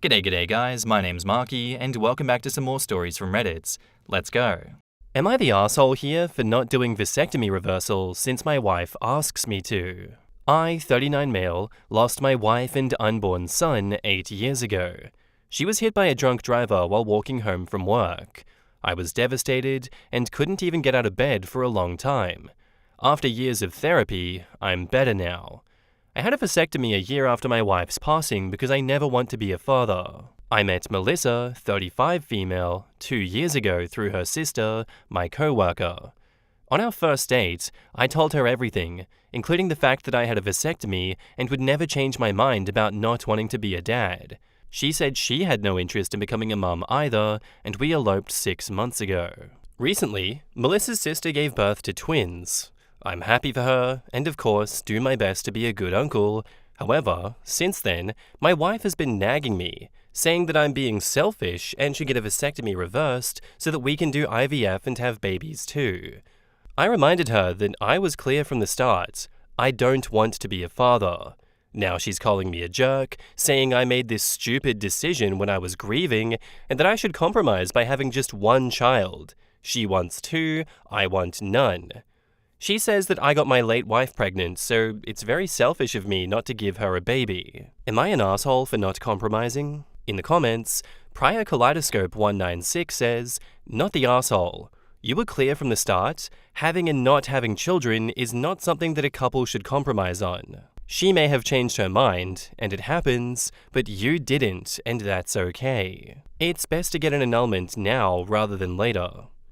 G'day guys, my name's Marky, and welcome back to some more stories from Reddit. Let's go. Am I the asshole here for not doing vasectomy reversal since my wife asks me to? I, 39 male, lost my wife and unborn son 8 years ago. She was hit by a drunk driver while walking home from work. I was devastated and couldn't even get out of bed for a long time. After years of therapy, I'm better now. I had a vasectomy a year after my wife's passing because I never want to be a father. I met Melissa, 35 female, 2 years ago through her sister, my co-worker. On our first date, I told her everything, including the fact that I had a vasectomy and would never change my mind about not wanting to be a dad. She said she had no interest in becoming a mum either, and we eloped 6 months ago. Recently, Melissa's sister gave birth to twins. I'm happy for her, and of course, do my best to be a good uncle. However, since then, my wife has been nagging me, saying that I'm being selfish and should get a vasectomy reversed so that we can do IVF and have babies too. I reminded her that I was clear from the start. I don't want to be a father. Now she's calling me a jerk, saying I made this stupid decision when I was grieving, and that I should compromise by having just one child. She wants 2, I want none. She says that I got my late wife pregnant, so it's very selfish of me not to give her a baby. Am I an asshole for not compromising? In the comments, Prior Kaleidoscope 196 says, "Not the asshole. You were clear from the start. Having and not having children is not something that a couple should compromise on. She may have changed her mind, and it happens, but you didn't, and that's okay. It's best to get an annulment now rather than later.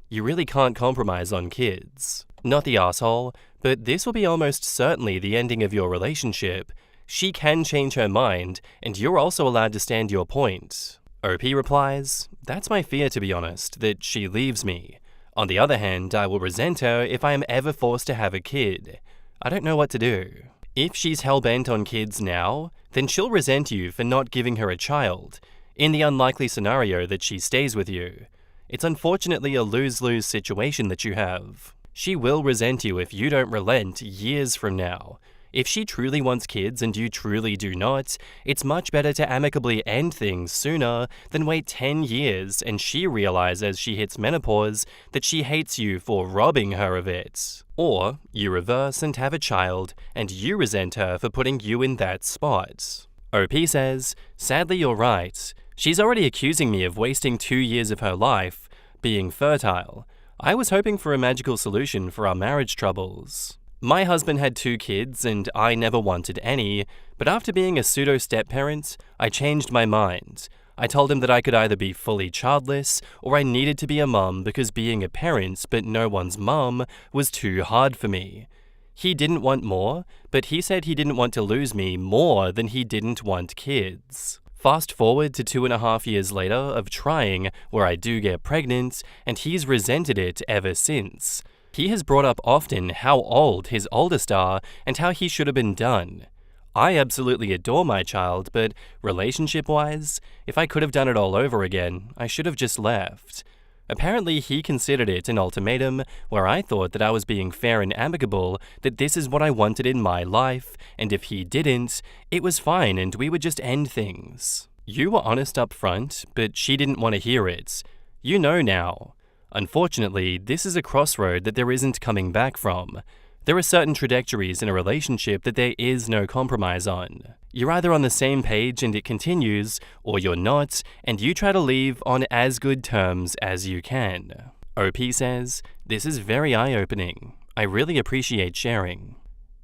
You really can't compromise on kids. Not the asshole, but this will be almost certainly the ending of your relationship. She can change her mind, and you're also allowed to stand your point." OP replies, "That's my fear, to be honest, that she leaves me. On the other hand, I will resent her if I am ever forced to have a kid. I don't know what to do. If she's hell-bent on kids now, then she'll resent you for not giving her a child, in the unlikely scenario that she stays with you. It's unfortunately a lose-lose situation that you have. She will resent you if you don't relent years from now. If she truly wants kids and you truly do not, it's much better to amicably end things sooner than wait 10 years and she realizes as she hits menopause that she hates you for robbing her of it. Or you reverse and have a child and you resent her for putting you in that spot." OP says, "Sadly you're right. She's already accusing me of wasting 2 years of her life being fertile. I was hoping for a magical solution for our marriage troubles. My husband had 2 kids and I never wanted any, but after being a pseudo-step-parent, I changed my mind. I told him that I could either be fully childless or I needed to be a mum because being a parent but no one's mum was too hard for me. He didn't want more, but he said he didn't want to lose me more than he didn't want kids. Fast forward to 2.5 years later of trying, where I do get pregnant, and he's resented it ever since. He has brought up often how old his oldest are and how he should have been done. I absolutely adore my child, but relationship-wise, if I could have done it all over again, I should have just left. Apparently he considered it an ultimatum where I thought that I was being fair and amicable, that this is what I wanted in my life, and if he didn't, it was fine and we would just end things. You were honest up front, but she didn't want to hear it. You know now. Unfortunately, this is a crossroad that there isn't coming back from. There are certain trajectories in a relationship that there is no compromise on. You're either on the same page and it continues, or you're not, and you try to leave on as good terms as you can." OP says, "This is very eye-opening. I really appreciate sharing."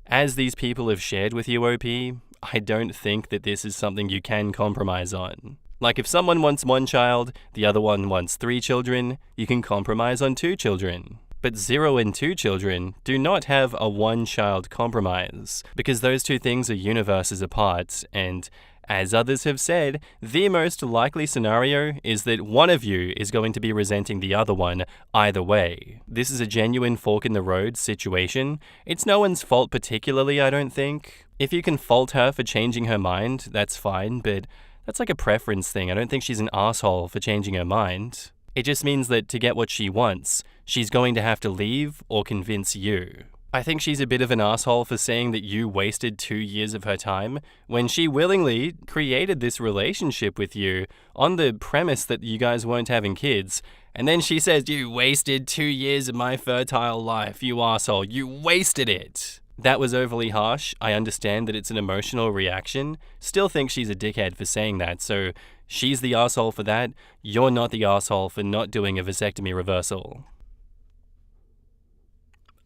As these people have shared with you, OP, I don't think that this is something you can compromise on. Like if someone wants 1 child, the other one wants 3 children, you can compromise on 2 children. But 0 and 2 children do not have a 1-child compromise, because those 2 things are universes apart, and as others have said, the most likely scenario is that one of you is going to be resenting the other one either way. This is a genuine fork-in-the-road situation. It's no one's fault particularly, I don't think. If you can fault her for changing her mind, that's fine, but that's like a preference thing. I don't think she's an asshole for changing her mind. It just means that to get what she wants, she's going to have to leave or convince you. I think she's a bit of an asshole for saying that you wasted 2 years of her time when she willingly created this relationship with you on the premise that you guys weren't having kids. And then she says, you wasted 2 years of my fertile life, you asshole. You wasted it. That was overly harsh. I understand that it's an emotional reaction. Still think she's a dickhead for saying that, so she's the asshole for that. You're not the asshole for not doing a vasectomy reversal.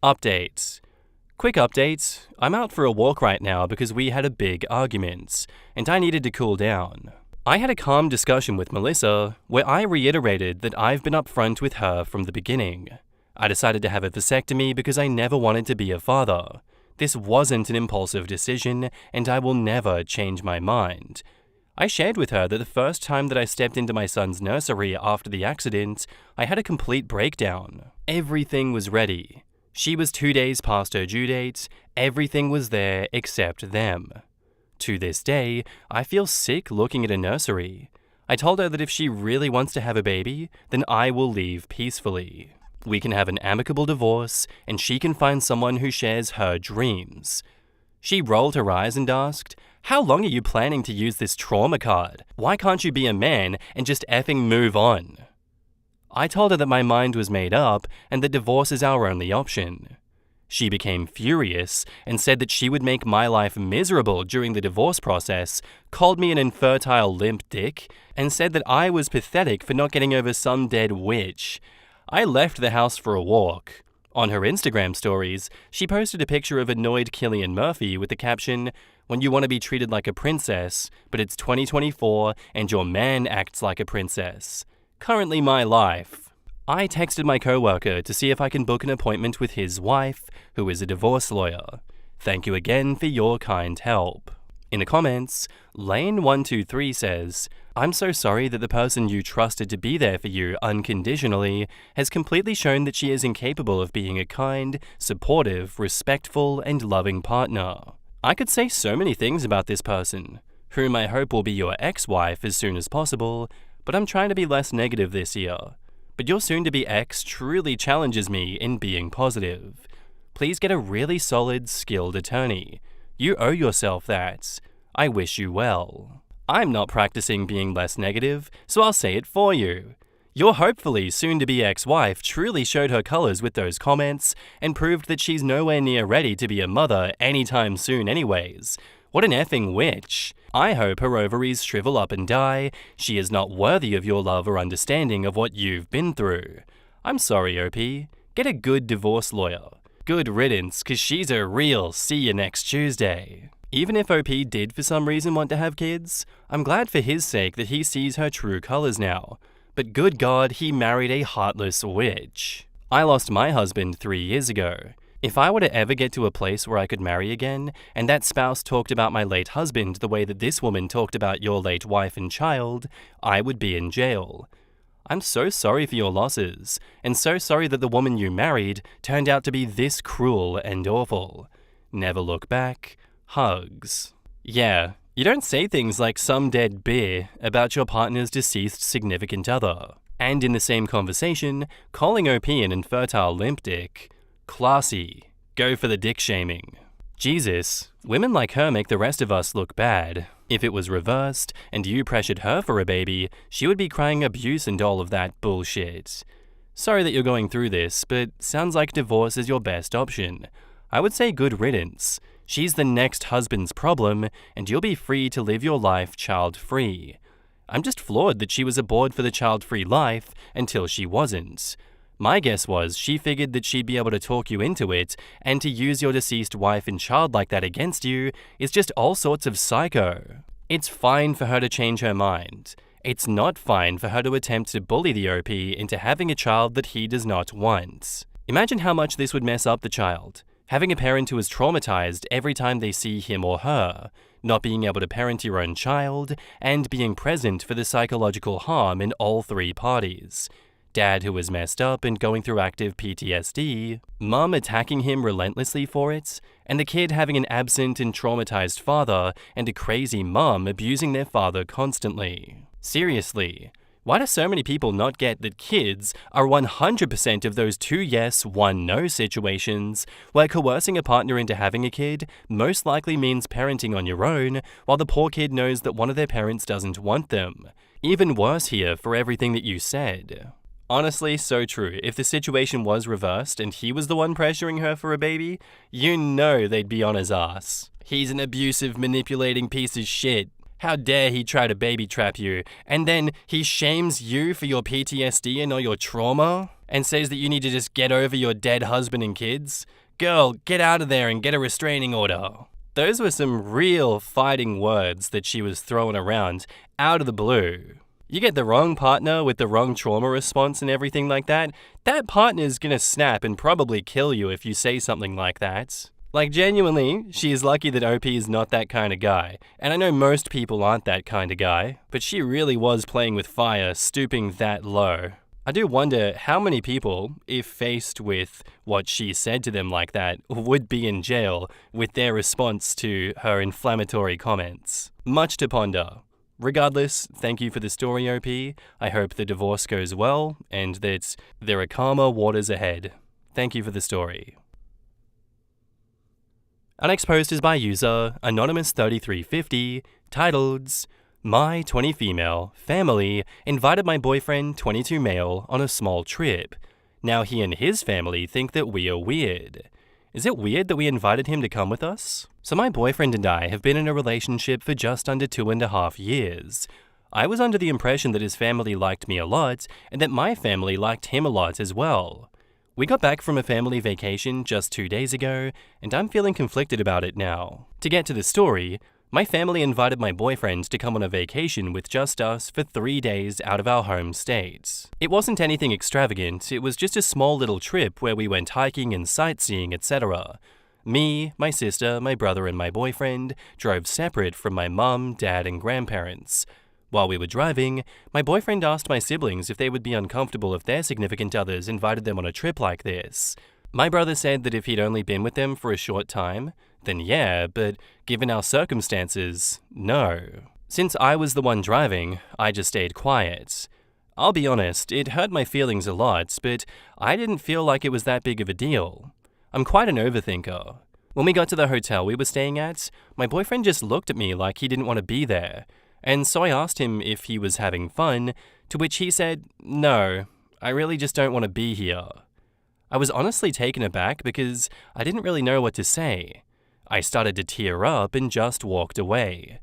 Update. Quick update. I'm out for a walk right now because we had a big argument, and I needed to cool down. I had a calm discussion with Melissa where I reiterated that I've been upfront with her from the beginning. I decided to have a vasectomy because I never wanted to be a father. This wasn't an impulsive decision, and I will never change my mind. I shared with her that the first time that I stepped into my son's nursery after the accident, I had a complete breakdown. Everything was ready. She was 2 days past her due date. Everything was there except them. To this day, I feel sick looking at a nursery. I told her that if she really wants to have a baby, then I will leave peacefully. We can have an amicable divorce, and she can find someone who shares her dreams. She rolled her eyes and asked, "How long are you planning to use this trauma card? Why can't you be a man and just effing move on?" I told her that my mind was made up and that divorce is our only option. She became furious and said that she would make my life miserable during the divorce process, called me an infertile limp dick, and said that I was pathetic for not getting over some dead witch. I left the house for a walk. On her Instagram stories, she posted a picture of annoyed Cillian Murphy with the caption, "When you want to be treated like a princess, but it's 2024 and your man acts like a princess. Currently my life." I texted my coworker to see if I can book an appointment with his wife, who is a divorce lawyer. Thank you again for your kind help. In the comments, Lane123 says, "I'm so sorry that the person you trusted to be there for you unconditionally has completely shown that she is incapable of being a kind, supportive, respectful, and loving partner. I could say so many things about this person, whom I hope will be your ex-wife as soon as possible, but I'm trying to be less negative this year. But your soon-to-be ex truly challenges me in being positive. Please get a really solid, skilled attorney. You owe yourself that. I wish you well." I'm not practicing being less negative, so I'll say it for you. Your hopefully soon-to-be ex-wife truly showed her colors with those comments and proved that she's nowhere near ready to be a mother anytime soon anyways. What an effing witch. I hope her ovaries shrivel up and die. She is not worthy of your love or understanding of what you've been through. I'm sorry, OP. Get a good divorce lawyer. Good riddance, 'cause she's a real see you next Tuesday. Even if OP did for some reason want to have kids, I'm glad for his sake that he sees her true colors now. But good God, he married a heartless witch. I lost my husband 3 years ago. If I were to ever get to a place where I could marry again, and that spouse talked about my late husband the way that this woman talked about your late wife and child, I would be in jail. I'm so sorry for your losses, and so sorry that the woman you married turned out to be this cruel and awful. Never look back. Hugs. Yeah, you don't say things like some dead beer about your partner's deceased significant other. And in the same conversation, calling OP an infertile limp dick. Classy. Go for the dick shaming. Jesus, women like her make the rest of us look bad. If it was reversed, and you pressured her for a baby, she would be crying abuse and all of that bullshit. Sorry that you're going through this, but sounds like divorce is your best option. I would say good riddance. She's the next husband's problem, and you'll be free to live your life child-free. I'm just floored that she was aboard for the child-free life until she wasn't. My guess was she figured that she'd be able to talk you into it, and to use your deceased wife and child like that against you is just all sorts of psycho. It's fine for her to change her mind. It's not fine for her to attempt to bully the OP into having a child that he does not want. Imagine how much this would mess up the child. Having a parent who is traumatized every time they see him or her, not being able to parent your own child, and being present for the psychological harm in all three parties. Dad who is messed up and going through active PTSD, mum attacking him relentlessly for it, and the kid having an absent and traumatized father and a crazy mum abusing their father constantly. Seriously, Why do so many people not get that kids are 100% of those 2 yes, 1 no situations, where coercing a partner into having a kid most likely means parenting on your own, while the poor kid knows that one of their parents doesn't want them? Even worse here for everything that you said. Honestly, so true. If the situation was reversed and he was the one pressuring her for a baby, you know they'd be on his ass. He's an abusive, manipulating piece of shit. How dare he try to baby trap you, and then he shames you for your PTSD and all your trauma, and says that you need to just get over your dead husband and kids? Girl, get out of there and get a restraining order. Those were some real fighting words that she was throwing around out of the blue. You get the wrong partner with the wrong trauma response and everything like that, that partner's gonna snap and probably kill you if you say something like that. Like, genuinely, she is lucky that OP is not that kind of guy. And I know most people aren't that kind of guy, but she really was playing with fire, stooping that low. I do wonder how many people, if faced with what she said to them like that, would be in jail with their response to her inflammatory comments. Much to ponder. Regardless, thank you for the story, OP. I hope the divorce goes well and that there are calmer waters ahead. Thank you for the story. Our next post is by user Anonymous3350, titled, My 20 female family invited my boyfriend 22 male on a small trip. Now he and his family think that we are weird. Is it weird that we invited him to come with us? So my boyfriend and I have been in a relationship for just under 2.5 years. I was under the impression that his family liked me a lot and that my family liked him a lot as well. We got back from a family vacation just 2 days ago, and I'm feeling conflicted about it now. To get to the story, my family invited my boyfriend to come on a vacation with just us for 3 days out of our home state. It wasn't anything extravagant, it was just a small little trip where we went hiking and sightseeing, etc. Me, my sister, my brother, and my boyfriend drove separate from my mum, dad, and grandparents. While we were driving, my boyfriend asked my siblings if they would be uncomfortable if their significant others invited them on a trip like this. My brother said that if he'd only been with them for a short time, then yeah, but given our circumstances, no. Since I was the one driving, I just stayed quiet. I'll be honest, it hurt my feelings a lot, but I didn't feel like it was that big of a deal. I'm quite an overthinker. When we got to the hotel we were staying at, my boyfriend just looked at me like he didn't want to be there. And so I asked him if he was having fun, to which he said, no, I really just don't want to be here. I was honestly taken aback because I didn't really know what to say. I started to tear up and just walked away.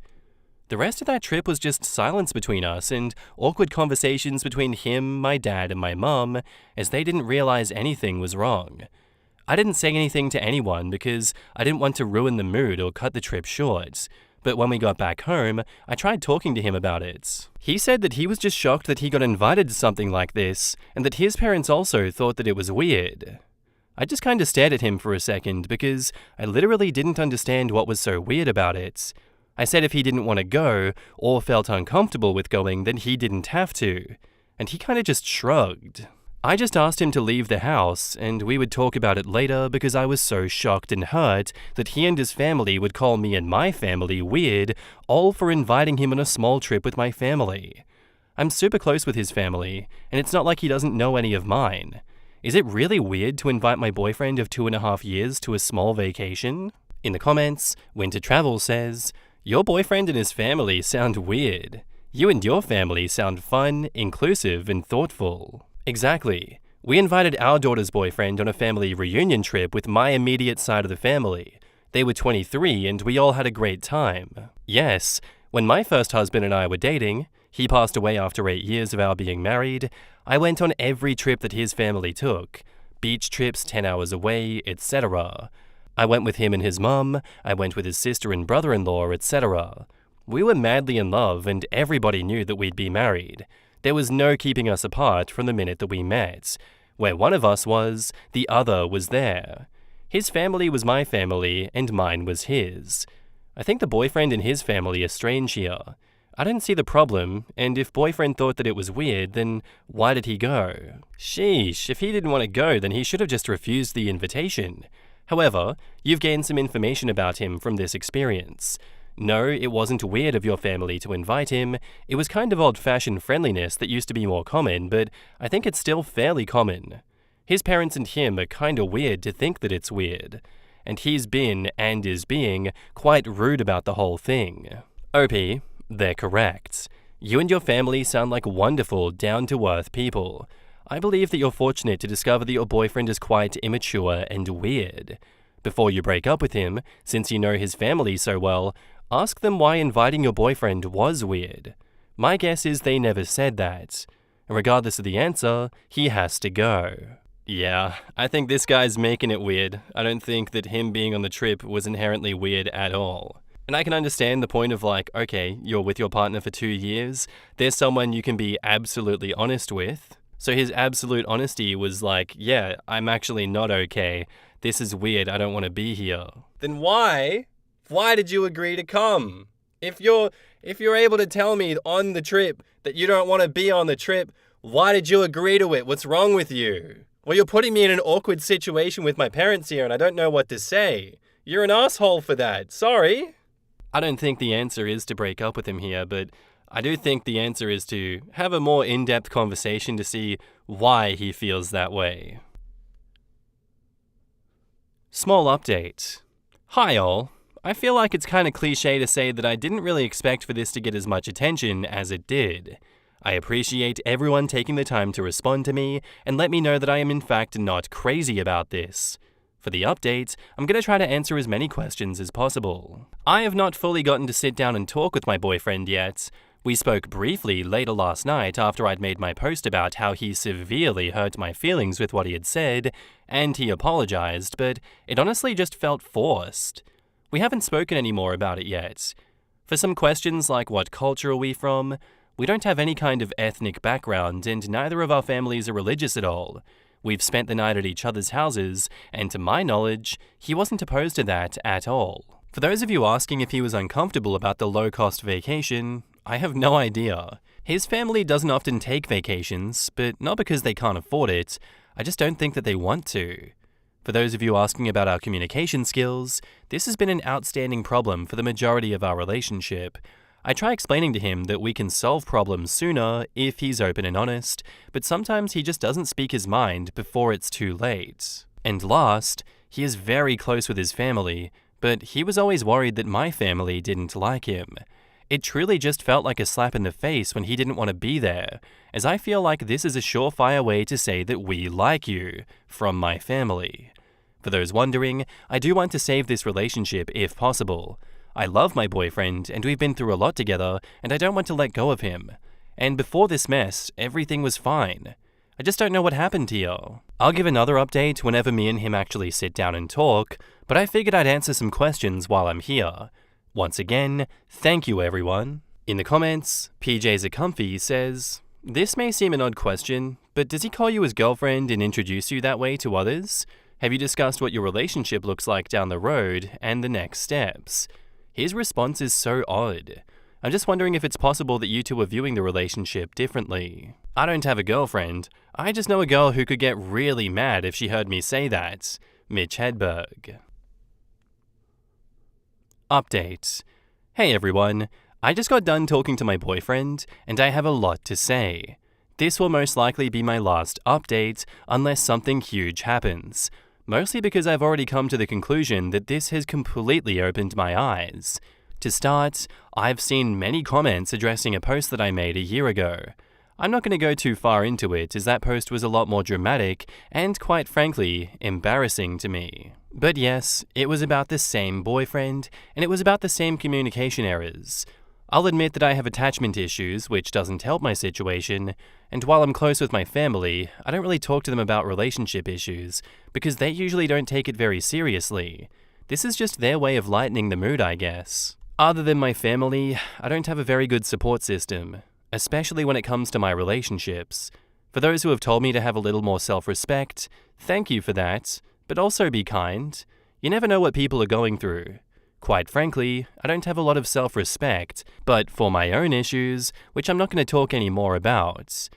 The rest of that trip was just silence between us and awkward conversations between him, my dad, and my mum, as they didn't realize anything was wrong. I didn't say anything to anyone because I didn't want to ruin the mood or cut the trip short. But when we got back home, I tried talking to him about it. He said that he was just shocked that he got invited to something like this, and that his parents also thought that it was weird. I just kinda stared at him for a second because I literally didn't understand what was so weird about it. I said if he didn't want to go, or felt uncomfortable with going, then he didn't have to. And he kinda just shrugged. I just asked him to leave the house, and we would talk about it later because I was so shocked and hurt that he and his family would call me and my family weird, all for inviting him on a small trip with my family. I'm super close with his family, and it's not like he doesn't know any of mine. Is it really weird to invite my boyfriend of 2.5 years to a small vacation? In the comments, Winter Travel says, your boyfriend and his family sound weird. You and your family sound fun, inclusive, and thoughtful. Exactly. We invited our daughter's boyfriend on a family reunion trip with my immediate side of the family. They were 23 and we all had a great time. Yes, when my first husband and I were dating, he passed away after 8 years of our being married, I went on every trip that his family took. Beach trips 10 hours away, etc. I went with him and his mum, I went with his sister and brother-in-law, etc. We were madly in love and everybody knew that we'd be married. There was no keeping us apart from the minute that we met. Where one of us was, the other was there. His family was my family, and mine was his. I think the boyfriend and his family are strange here. I didn't see the problem, and if boyfriend thought that it was weird, then why did he go? Sheesh, if he didn't want to go, then he should have just refused the invitation. However, you've gained some information about him from this experience. No, it wasn't weird of your family to invite him. It was kind of old-fashioned friendliness that used to be more common, but I think it's still fairly common. His parents and him are kinda weird to think that it's weird. And he's been, and is being, quite rude about the whole thing. OP, they're correct. You and your family sound like wonderful, down-to-earth people. I believe that you're fortunate to discover that your boyfriend is quite immature and weird. Before you break up with him, since you know his family so well, ask them why inviting your boyfriend was weird. My guess is they never said that. Regardless of the answer, he has to go. Yeah, I think this guy's making it weird. I don't think that him being on the trip was inherently weird at all. And I can understand the point of like, okay, you're with your partner for 2 years, there's someone you can be absolutely honest with. So his absolute honesty was like, yeah, I'm actually not okay. This is weird, I don't want to be here. Then why did you agree to come? If you're able to tell me on the trip that you don't want to be on the trip, why did you agree to it? What's wrong with you? Well, you're putting me in an awkward situation with my parents here and I don't know what to say. You're an asshole for that. Sorry. I don't think the answer is to break up with him here, but I do think the answer is to have a more in-depth conversation to see why he feels that way. Small update. Hi all. I feel like it's kind of cliche to say that I didn't really expect for this to get as much attention as it did. I appreciate everyone taking the time to respond to me and let me know that I am in fact not crazy about this. For the update, I'm going to try to answer as many questions as possible. I have not fully gotten to sit down and talk with my boyfriend yet. We spoke briefly later last night after I'd made my post about how he severely hurt my feelings with what he had said, and he apologized, but it honestly just felt forced. We haven't spoken any more about it yet. For some questions like what culture are we from, we don't have any kind of ethnic background and neither of our families are religious at all. We've spent the night at each other's houses, and to my knowledge, he wasn't opposed to that at all. For those of you asking if he was uncomfortable about the low-cost vacation, I have no idea. His family doesn't often take vacations, but not because they can't afford it, I just don't think that they want to. For those of you asking about our communication skills, this has been an outstanding problem for the majority of our relationship. I try explaining to him that we can solve problems sooner if he's open and honest, but sometimes he just doesn't speak his mind before it's too late. And last, he is very close with his family, but he was always worried that my family didn't like him. It truly just felt like a slap in the face when he didn't want to be there, as I feel like this is a surefire way to say that we like you, from my family. For those wondering, I do want to save this relationship if possible. I love my boyfriend, and we've been through a lot together, and I don't want to let go of him. And before this mess, everything was fine. I just don't know what happened here. I'll give another update whenever me and him actually sit down and talk, but I figured I'd answer some questions while I'm here. Once again, thank you everyone. In the comments, PJs are comfy says, "This may seem an odd question, but does he call you his girlfriend and introduce you that way to others? Have you discussed what your relationship looks like down the road and the next steps?" His response is so odd. I'm just wondering if it's possible that you two are viewing the relationship differently. I don't have a girlfriend. I just know a girl who could get really mad if she heard me say that. Mitch Hedberg. Update. Hey everyone. I just got done talking to my boyfriend, and I have a lot to say. This will most likely be my last update unless something huge happens. Mostly because I've already come to the conclusion that this has completely opened my eyes. To start, I've seen many comments addressing a post that I made a year ago. I'm not going to go too far into it as that post was a lot more dramatic and, quite frankly, embarrassing to me. But yes, it was about the same boyfriend, and it was about the same communication errors. I'll admit that I have attachment issues, which doesn't help my situation, and while I'm close with my family, I don't really talk to them about relationship issues, because they usually don't take it very seriously. This is just their way of lightening the mood, I guess. Other than my family, I don't have a very good support system, especially when it comes to my relationships. For those who have told me to have a little more self-respect, thank you for that, but also be kind. You never know what people are going through. Quite frankly, I don't have a lot of self-respect, but for my own issues, which I'm not going to talk any more about.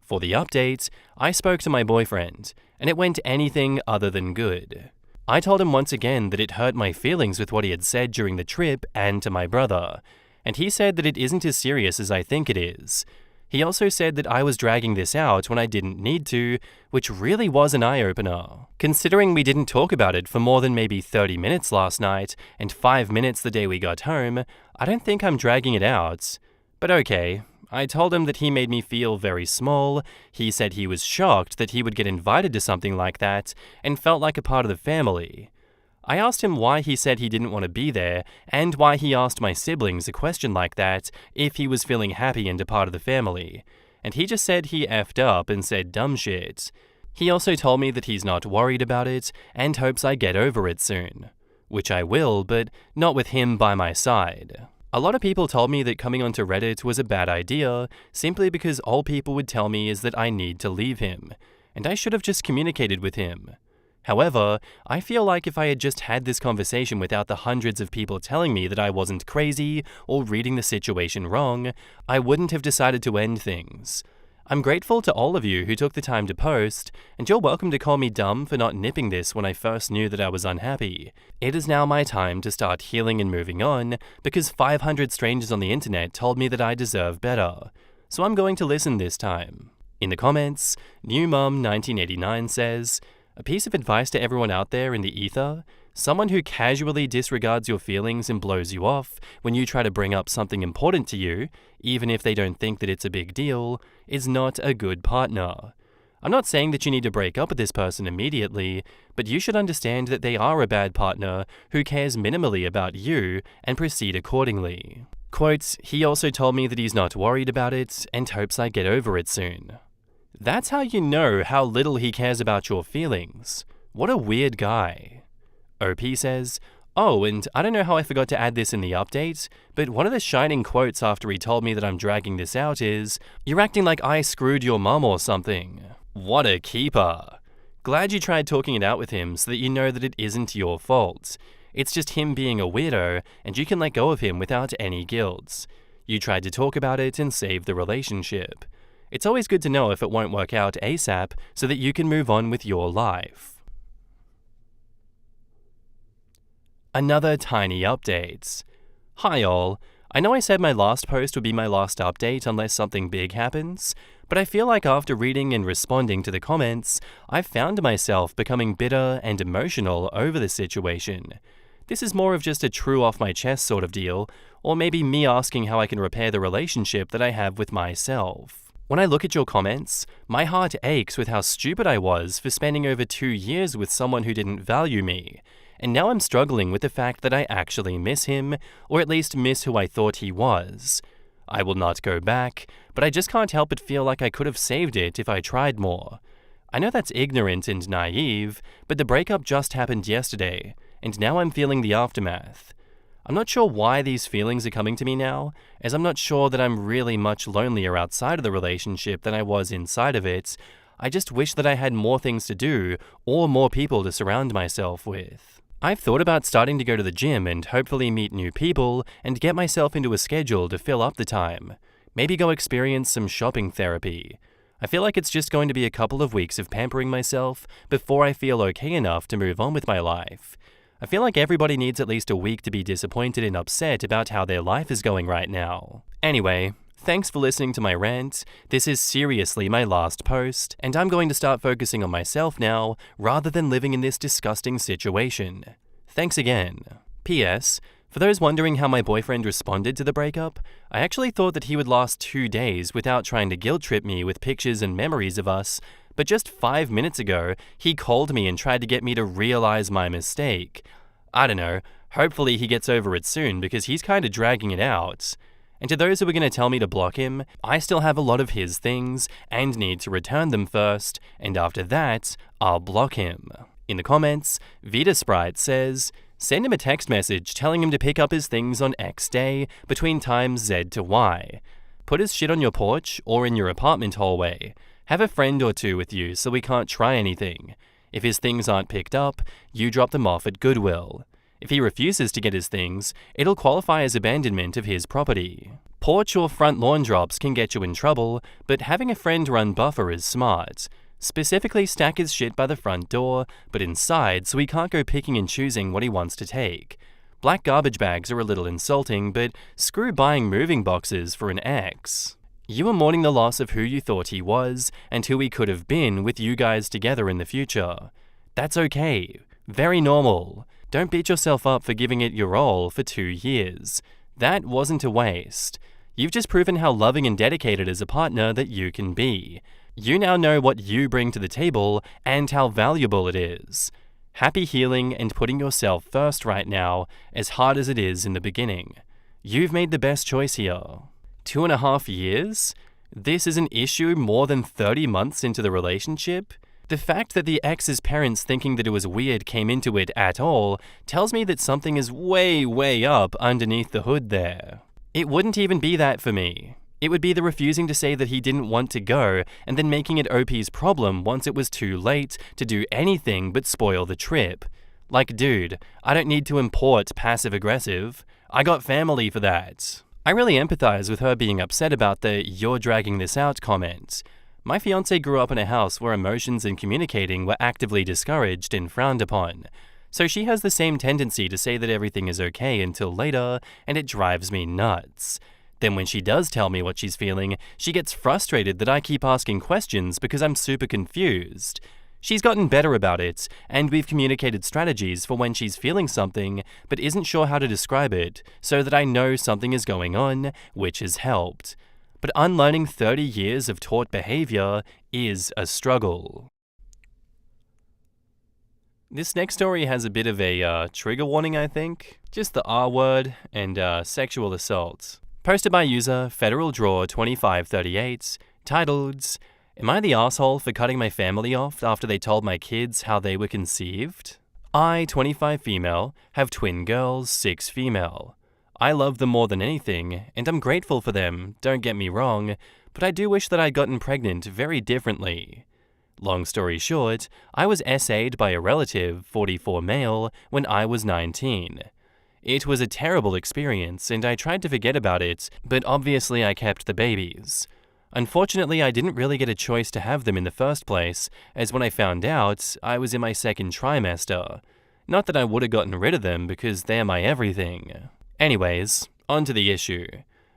For the update, I spoke to my boyfriend, and it went anything other than good. I told him once again that it hurt my feelings with what he had said during the trip and to my brother, and he said that it isn't as serious as I think it is. He also said that I was dragging this out when I didn't need to, which really was an eye-opener. Considering we didn't talk about it for more than maybe 30 minutes last night, and 5 minutes the day we got home, I don't think I'm dragging it out. But okay. I told him that he made me feel very small. He said he was shocked that he would get invited to something like that and felt like a part of the family. I asked him why he said he didn't want to be there and why he asked my siblings a question like that if he was feeling happy and a part of the family, and he just said he effed up and said dumb shit. He also told me that he's not worried about it and hopes I get over it soon. Which I will, but not with him by my side. A lot of people told me that coming onto Reddit was a bad idea simply because all people would tell me is that I need to leave him, and I should have just communicated with him. However, I feel like if I had just had this conversation without the hundreds of people telling me that I wasn't crazy or reading the situation wrong, I wouldn't have decided to end things. I'm grateful to all of you who took the time to post, and you're welcome to call me dumb for not nipping this when I first knew that I was unhappy. It is now my time to start healing and moving on, because 500 strangers on the internet told me that I deserve better. So I'm going to listen this time. In the comments, New Mum 1989 says, "A piece of advice to everyone out there in the ether, someone who casually disregards your feelings and blows you off when you try to bring up something important to you, even if they don't think that it's a big deal, is not a good partner. I'm not saying that you need to break up with this person immediately, but you should understand that they are a bad partner who cares minimally about you and proceed accordingly." Quote, "He also told me that he's not worried about it and hopes I get over it soon." That's how you know how little he cares about your feelings. What a weird guy. OP says, "Oh, and I don't know how I forgot to add this in the update, but one of the shining quotes after he told me that I'm dragging this out is, 'You're acting like I screwed your mum or something.' What a keeper. Glad you tried talking it out with him so that you know that it isn't your fault. It's just him being a weirdo, and you can let go of him without any guilt. You tried to talk about it and save the relationship. It's always good to know if it won't work out ASAP so that you can move on with your life." Another tiny update. Hi all. I know I said my last post would be my last update unless something big happens, but I feel like after reading and responding to the comments, I've found myself becoming bitter and emotional over the situation. This is more of just a true off my chest sort of deal, or maybe me asking how I can repair the relationship that I have with myself. When I look at your comments, my heart aches with how stupid I was for spending over 2 years with someone who didn't value me, and now I'm struggling with the fact that I actually miss him, or at least miss who I thought he was. I will not go back, but I just can't help but feel like I could have saved it if I tried more. I know that's ignorant and naive, but the breakup just happened yesterday, and now I'm feeling the aftermath. I'm not sure why these feelings are coming to me now, as I'm not sure that I'm really much lonelier outside of the relationship than I was inside of it. I just wish that I had more things to do, or more people to surround myself with. I've thought about starting to go to the gym and hopefully meet new people and get myself into a schedule to fill up the time. Maybe go experience some shopping therapy. I feel like it's just going to be a couple of weeks of pampering myself before I feel okay enough to move on with my life. I feel like everybody needs at least a week to be disappointed and upset about how their life is going right now. Anyway, thanks for listening to my rant. This is seriously my last post, and I'm going to start focusing on myself now, rather than living in this disgusting situation. Thanks again. P.S. For those wondering how my boyfriend responded to the breakup, I actually thought that he would last 2 days without trying to guilt trip me with pictures and memories of us, but just 5 minutes ago, he called me and tried to get me to realize my mistake. I don't know, hopefully he gets over it soon because he's kinda dragging it out. And to those who are gonna tell me to block him, I still have a lot of his things and need to return them first, and after that, I'll block him. In the comments, Vita Sprite says, "Send him a text message telling him to pick up his things on X day between times Z to Y. Put his shit on your porch or in your apartment hallway. Have a friend or two with you so we can't try anything. If his things aren't picked up, you drop them off at Goodwill. If he refuses to get his things, it'll qualify as abandonment of his property. Porch or front lawn drops can get you in trouble, but having a friend run buffer is smart. Specifically stack his shit by the front door, but inside so he can't go picking and choosing what he wants to take. Black garbage bags are a little insulting, but screw buying moving boxes for an ex. You are mourning the loss of who you thought he was and who he could have been with you guys together in the future. That's okay. Very normal. Don't beat yourself up for giving it your all for 2 years. That wasn't a waste. You've just proven how loving and dedicated as a partner that you can be. You now know what you bring to the table and how valuable it is. Happy healing and putting yourself first right now, as hard as it is in the beginning. You've made the best choice here. 2.5 years? This is an issue more than 30 months into the relationship? The fact that the ex's parents thinking that it was weird came into it at all tells me that something is way up underneath the hood there. It wouldn't even be that for me. It would be the refusing to say that he didn't want to go and then making it OP's problem once it was too late to do anything but spoil the trip. Like, dude, I don't need to import passive-aggressive. I got family for that. I really empathize with her being upset about the "you're dragging this out" comment. My fiancé grew up in a house where emotions and communicating were actively discouraged and frowned upon. So she has the same tendency to say that everything is okay until later, and it drives me nuts. Then when she does tell me what she's feeling, she gets frustrated that I keep asking questions because I'm super confused. She's gotten better about it, and we've communicated strategies for when she's feeling something but isn't sure how to describe it, so that I know something is going on, which has helped. But unlearning 30 years of taught behavior is a struggle. This next story has a bit of a trigger warning, I think. Just the R word and sexual assault. Posted by user Federal Draw 2538, titled, "Am I the asshole for cutting my family off after they told my kids how they were conceived? I, 25 female, have twin girls, 6 female. I love them more than anything, and I'm grateful for them, don't get me wrong, but I do wish that I'd gotten pregnant very differently. Long story short, I was SA'd by a relative, 44 male, when I was 19. It was a terrible experience, and I tried to forget about it, but obviously I kept the babies. Unfortunately, I didn't really get a choice to have them in the first place, as when I found out, I was in my second trimester. Not that I would have gotten rid of them, because they're my everything. Anyways, on to the issue.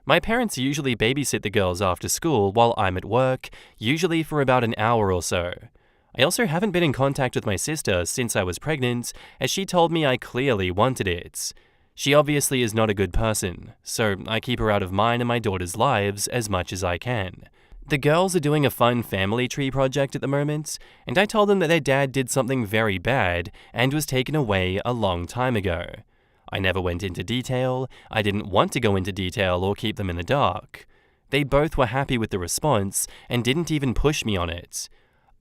My parents usually babysit the girls after school while I'm at work, usually for about an hour or so. I also haven't been in contact with my sister since I was pregnant, as she told me I clearly wanted it. She obviously is not a good person, so I keep her out of mine and my daughter's lives as much as I can. The girls are doing a fun family tree project at the moment, and I told them that their dad did something very bad and was taken away a long time ago. I never went into detail, I didn't want to go into detail or keep them in the dark. They both were happy with the response and didn't even push me on it.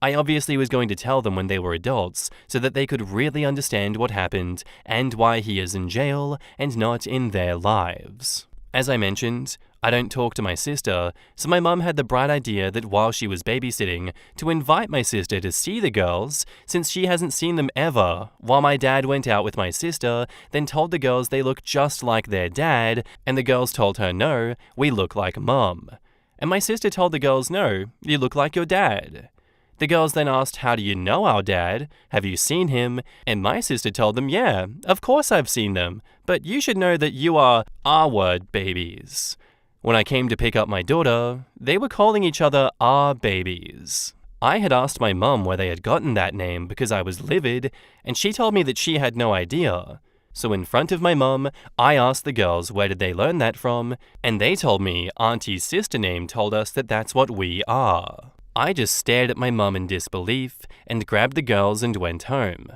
I obviously was going to tell them when they were adults so that they could really understand what happened and why he is in jail and not in their lives. As I mentioned, I don't talk to my sister, so my mum had the bright idea that while she was babysitting, to invite my sister to see the girls, since she hasn't seen them ever, while my dad went out with my sister, then told the girls they look just like their dad, and the girls told her no, we look like mum. And my sister told the girls no, you look like your dad. The girls then asked, how do you know our dad? Have you seen him? And my sister told them, yeah, of course I've seen them, but you should know that you are R-word babies. When I came to pick up my daughter, they were calling each other R-babies. I had asked my mum where they had gotten that name because I was livid, and she told me that she had no idea. So in front of my mum, I asked the girls where did they learn that from, and they told me Auntie's sister name told us that that's what we are. I just stared at my mum in disbelief and grabbed the girls and went home.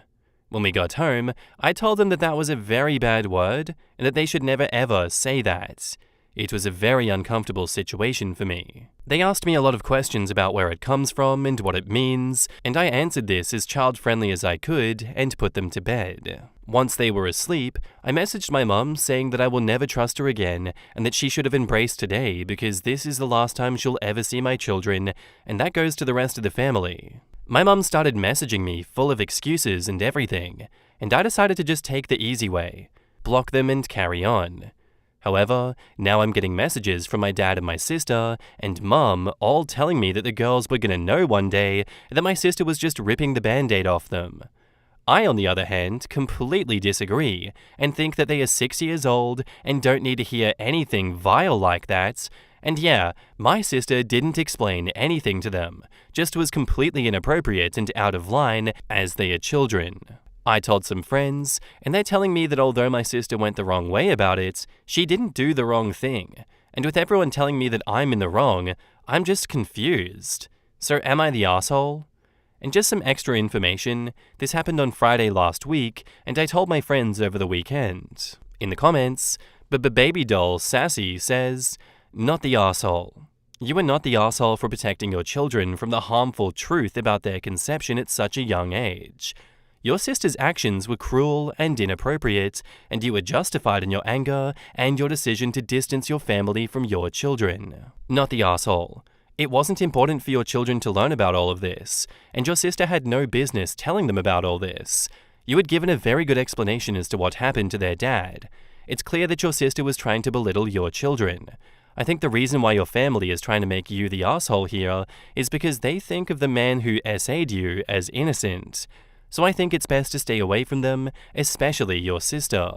When we got home, I told them that that was a very bad word and that they should never ever say that. It was a very uncomfortable situation for me. They asked me a lot of questions about where it comes from and what it means, and I answered this as child-friendly as I could and put them to bed. Once they were asleep, I messaged my mum saying that I will never trust her again and that she should have embraced today because this is the last time she'll ever see my children, and that goes to the rest of the family. My mum started messaging me full of excuses and everything, and I decided to just take the easy way, block them and carry on. However, now I'm getting messages from my dad and my sister and mum all telling me that the girls were gonna know one day that my sister was just ripping the band-aid off them. I, on the other hand, completely disagree and think that they are 6 years old and don't need to hear anything vile like that. And yeah, my sister didn't explain anything to them, just was completely inappropriate and out of line as they are children. I told some friends, and they're telling me that although my sister went the wrong way about it, she didn't do the wrong thing. And with everyone telling me that I'm in the wrong, I'm just confused. So am I the arsehole? And just some extra information, this happened on Friday last week, and I told my friends over the weekend. In the comments, baby doll Sassy says, "Not the arsehole. You are not the arsehole for protecting your children from the harmful truth about their conception at such a young age. Your sister's actions were cruel and inappropriate, and you were justified in your anger and your decision to distance your family from your children. Not the arsehole. It wasn't important for your children to learn about all of this, and your sister had no business telling them about all this. You had given a very good explanation as to what happened to their dad. It's clear that your sister was trying to belittle your children. I think the reason why your family is trying to make you the asshole here is because they think of the man who SA'd you as innocent. So I think it's best to stay away from them, especially your sister."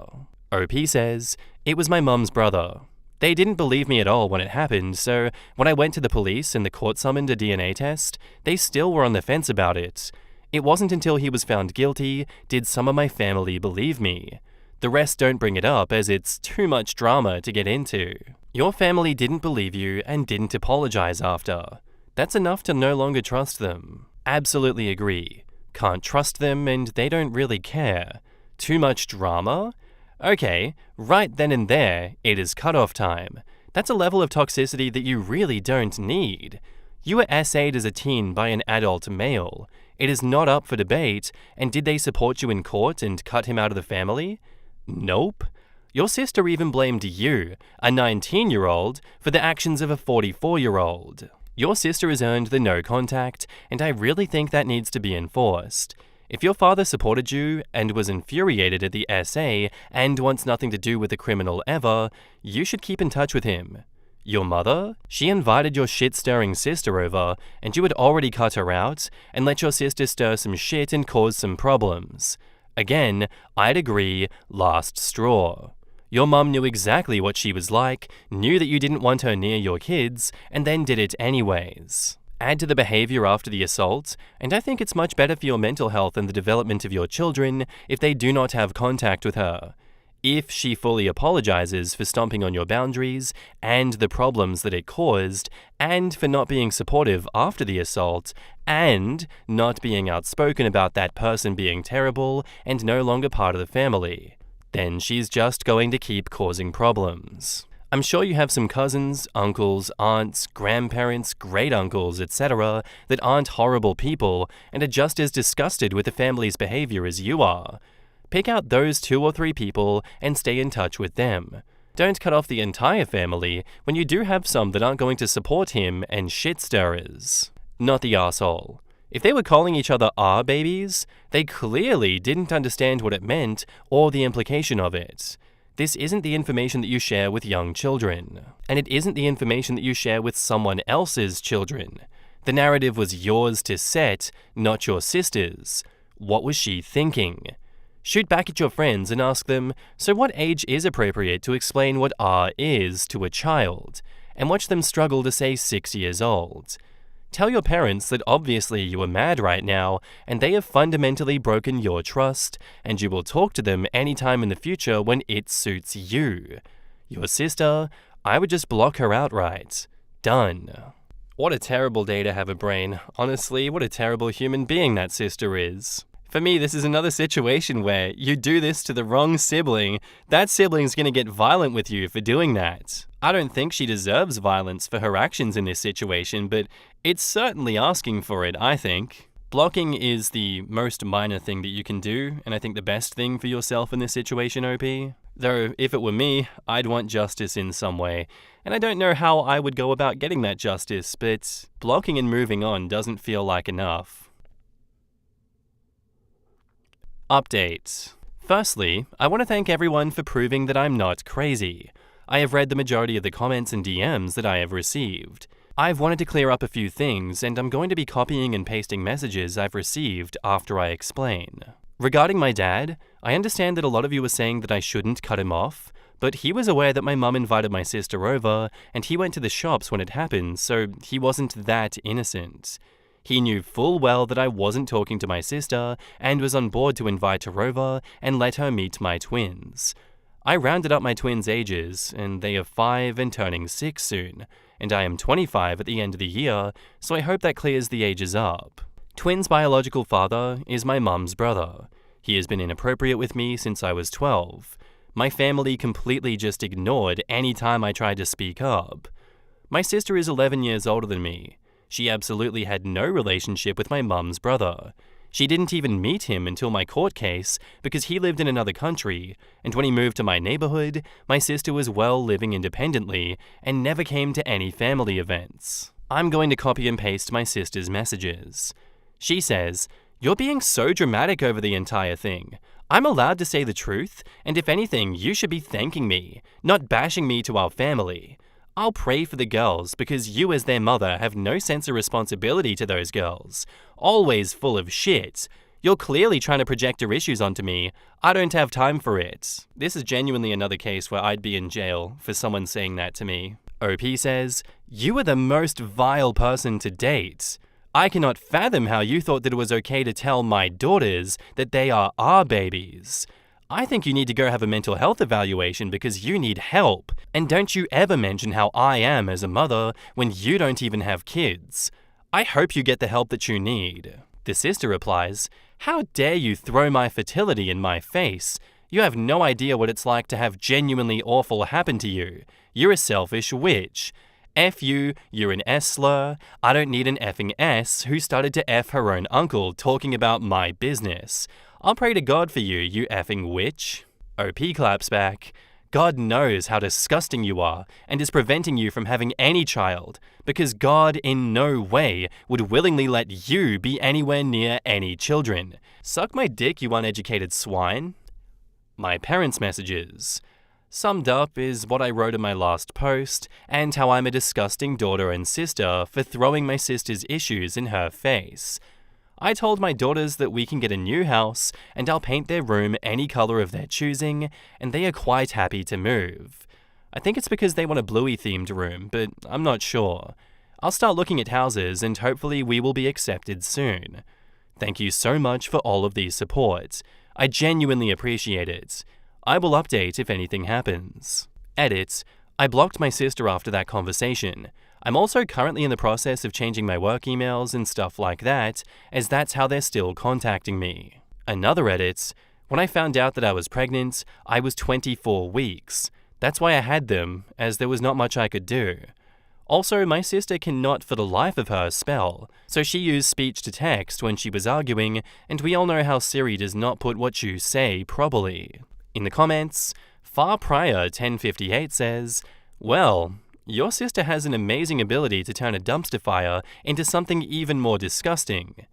OP says, "It was my mum's brother. They didn't believe me at all when it happened, so when I went to the police and the court summoned a DNA test, they still were on the fence about it. It wasn't until he was found guilty did some of my family believe me. The rest don't bring it up as it's too much drama to get into. Your family didn't believe you and didn't apologize after. That's enough to no longer trust them. Absolutely agree. Can't trust them and they don't really care. Too much drama? Okay, right then and there, it is cutoff time. That's a level of toxicity that you really don't need. You were SA'd as a teen by an adult male. It is not up for debate, and did they support you in court and cut him out of the family? Nope. Your sister even blamed you, a 19-year-old, for the actions of a 44-year-old. Your sister has earned the no contact, and I really think that needs to be enforced. If your father supported you and was infuriated at the SA and wants nothing to do with the criminal ever, you should keep in touch with him. Your mother? She invited your shit-stirring sister over, and you had already cut her out and let your sister stir some shit and cause some problems. Again, I'd agree, last straw. Your mum knew exactly what she was like, knew that you didn't want her near your kids, and then did it anyways. Add to the behavior after the assault, and I think it's much better for your mental health and the development of your children if they do not have contact with her. If she fully apologizes for stomping on your boundaries and the problems that it caused, and for not being supportive after the assault, and not being outspoken about that person being terrible and no longer part of the family, then she's just going to keep causing problems. I'm sure you have some cousins, uncles, aunts, grandparents, great-uncles, etc. that aren't horrible people and are just as disgusted with the family's behavior as you are. Pick out those 2 or 3 people and stay in touch with them. Don't cut off the entire family when you do have some that aren't going to support him and shit-stirrers. Not the arsehole. If they were calling each other babies, they clearly didn't understand what it meant or the implication of it. This isn't the information that you share with young children, and it isn't the information that you share with someone else's children. The narrative was yours to set, not your sister's. What was she thinking? Shoot back at your friends and ask them, so what age is appropriate to explain what R is to a child? And watch them struggle to say 6 years old. Tell your parents that obviously you are mad right now and they have fundamentally broken your trust, and you will talk to them anytime in the future when it suits you. Your sister, I would just block her outright. Done. What a terrible day to have a brain. Honestly, what a terrible human being that sister is. For me, this is another situation where you do this to the wrong sibling, that sibling's gonna get violent with you for doing that. I don't think she deserves violence for her actions in this situation, but it's certainly asking for it, I think. Blocking is the most minor thing that you can do, and I think the best thing for yourself in this situation, OP. Though, if it were me, I'd want justice in some way, and I don't know how I would go about getting that justice, but blocking and moving on doesn't feel like enough. Update. Firstly, I want to thank everyone for proving that I'm not crazy. I have read the majority of the comments and DMs that I have received. I've wanted to clear up a few things, and I'm going to be copying and pasting messages I've received after I explain. Regarding my dad, I understand that a lot of you are saying that I shouldn't cut him off, but he was aware that my mum invited my sister over, and he went to the shops when it happened, so he wasn't that innocent. He knew full well that I wasn't talking to my sister, and was on board to invite her over and let her meet my twins. I rounded up my twins' ages, and they are 5 and turning 6 soon, and I am 25 at the end of the year, so I hope that clears the ages up. Twins' biological father is my mum's brother. He has been inappropriate with me since I was 12. My family completely just ignored any time I tried to speak up. My sister is 11 years older than me. She absolutely had no relationship with my mum's brother. She didn't even meet him until my court case because he lived in another country, and when he moved to my neighborhood, my sister was well living independently and never came to any family events. I'm going to copy and paste my sister's messages. She says, "You're being so dramatic over the entire thing. I'm allowed to say the truth, and if anything, you should be thanking me, not bashing me to our family. I'll pray for the girls because you as their mother have no sense of responsibility to those girls. Always full of shit. You're clearly trying to project your issues onto me. I don't have time for it." This is genuinely another case where I'd be in jail for someone saying that to me. OP says, "You are the most vile person to date. I cannot fathom how you thought that it was okay to tell my daughters that they are our babies. I think you need to go have a mental health evaluation because you need help. And don't you ever mention how I am as a mother when you don't even have kids. I hope you get the help that you need." The sister replies, "How dare you throw my fertility in my face? You have no idea what it's like to have genuinely awful happen to you. You're a selfish witch. F you, you're an S slur. I don't need an effing S who started to F her own uncle talking about my business. I'll pray to God for you, you effing witch." OP claps back, "God knows how disgusting you are and is preventing you from having any child because God in no way would willingly let you be anywhere near any children. Suck my dick, you uneducated swine." My parents' messages. Summed up is what I wrote in my last post, and how I'm a disgusting daughter and sister for throwing my sister's issues in her face. I told my daughters that we can get a new house, and I'll paint their room any color of their choosing, and they are quite happy to move. I think it's because they want a bluey-themed room, but I'm not sure. I'll start looking at houses, and hopefully we will be accepted soon. Thank you so much for all of the support. I genuinely appreciate it. I will update if anything happens. Edit. I blocked my sister after that conversation. I'm also currently in the process of changing my work emails and stuff like that, as that's how they're still contacting me. Another edit. When I found out that I was pregnant, I was 24 weeks. That's why I had them, as there was not much I could do. Also, my sister cannot for the life of her spell, so she used speech to text when she was arguing, and we all know how Siri does not put what you say properly. In the comments, Far Prior 1058 says, "Well, your sister has an amazing ability to turn a dumpster fire into something even more disgusting."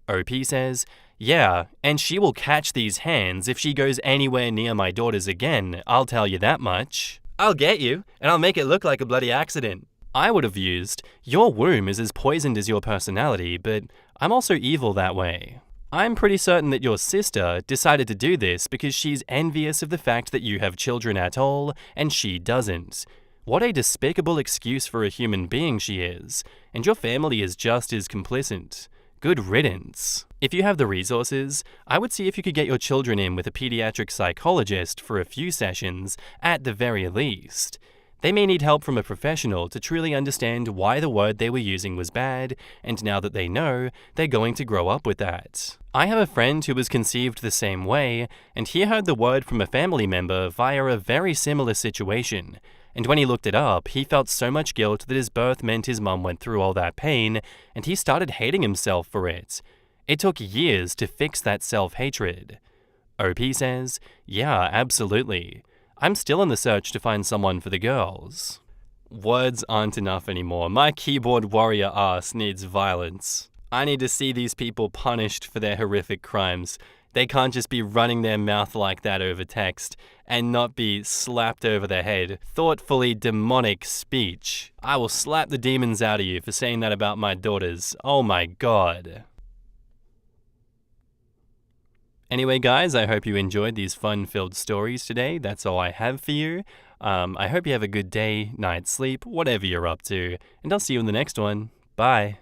OP says, "Yeah, and she will catch these hands if she goes anywhere near my daughters again, I'll tell you that much. I'll get you, and I'll make it look like a bloody accident." I would have used, "Your womb is as poisoned as your personality, but I'm also evil that way." I'm pretty certain that your sister decided to do this because she's envious of the fact that you have children at all, and she doesn't. What a despicable excuse for a human being she is, and your family is just as complicit. Good riddance. If you have the resources, I would see if you could get your children in with a pediatric psychologist for a few sessions, at the very least. They may need help from a professional to truly understand why the word they were using was bad, and now that they know, they're going to grow up with that. I have a friend who was conceived the same way, and he heard the word from a family member via a very similar situation. And when he looked it up, he felt so much guilt that his birth meant his mum went through all that pain, and he started hating himself for it. It took years to fix that self-hatred. OP says, "Yeah, absolutely. I'm still in the search to find someone for the girls." Words aren't enough anymore. My keyboard warrior ass needs violence. I need to see these people punished for their horrific crimes. They can't just be running their mouth like that over text and not be slapped over the head. Thoughtfully demonic speech. I will slap the demons out of you for saying that about my daughters. Oh my god. Anyway, guys, I hope you enjoyed these fun-filled stories today. That's all I have for you. I hope you have a good day, night's sleep, whatever you're up to. And I'll see you in the next one. Bye.